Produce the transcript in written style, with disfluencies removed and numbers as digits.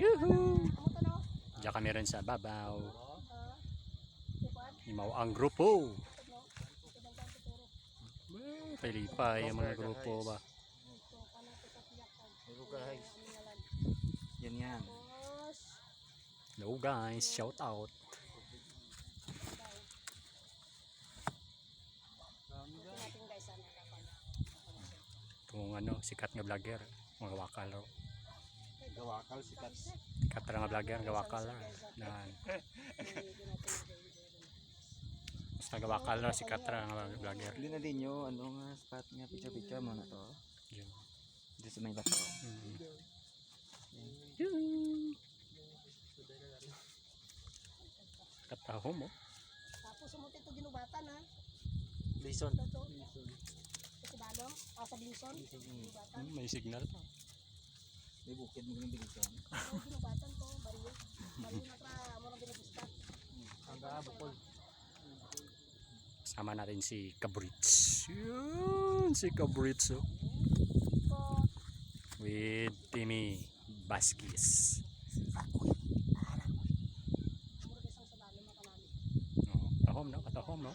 Yuhu! Diyan kami rin sa babaw. Imaw ang grupo. Palipay ang mga grupo ba. Hello guys. Yan. Hello guys, shout out. Kung ano, sikat nga vlogger, mga wakal raw. Gawakal sikat. Sikat nga vlogger, gawakal raw. Basta gawakal raw, sikat nga vlogger. Hindi na din nyo, ano nga spot nga, picture mo na to. Yun. Dito sa may bato. Katahom mo. Tapos sumunod ito ginubatan ha. Lison. Ito. Sa Balo, sa Binson. Ginubatan. May signal pa. May bukid mo yung bilisan. Ginubatan to, bariyo. Bariyo na tra, mo na binabista. Hanggang bukol. Sama natin si Cabrits. Yun, si Cabrits. Oh. With Timmy Baskis. Oh, katahom no, katahom no.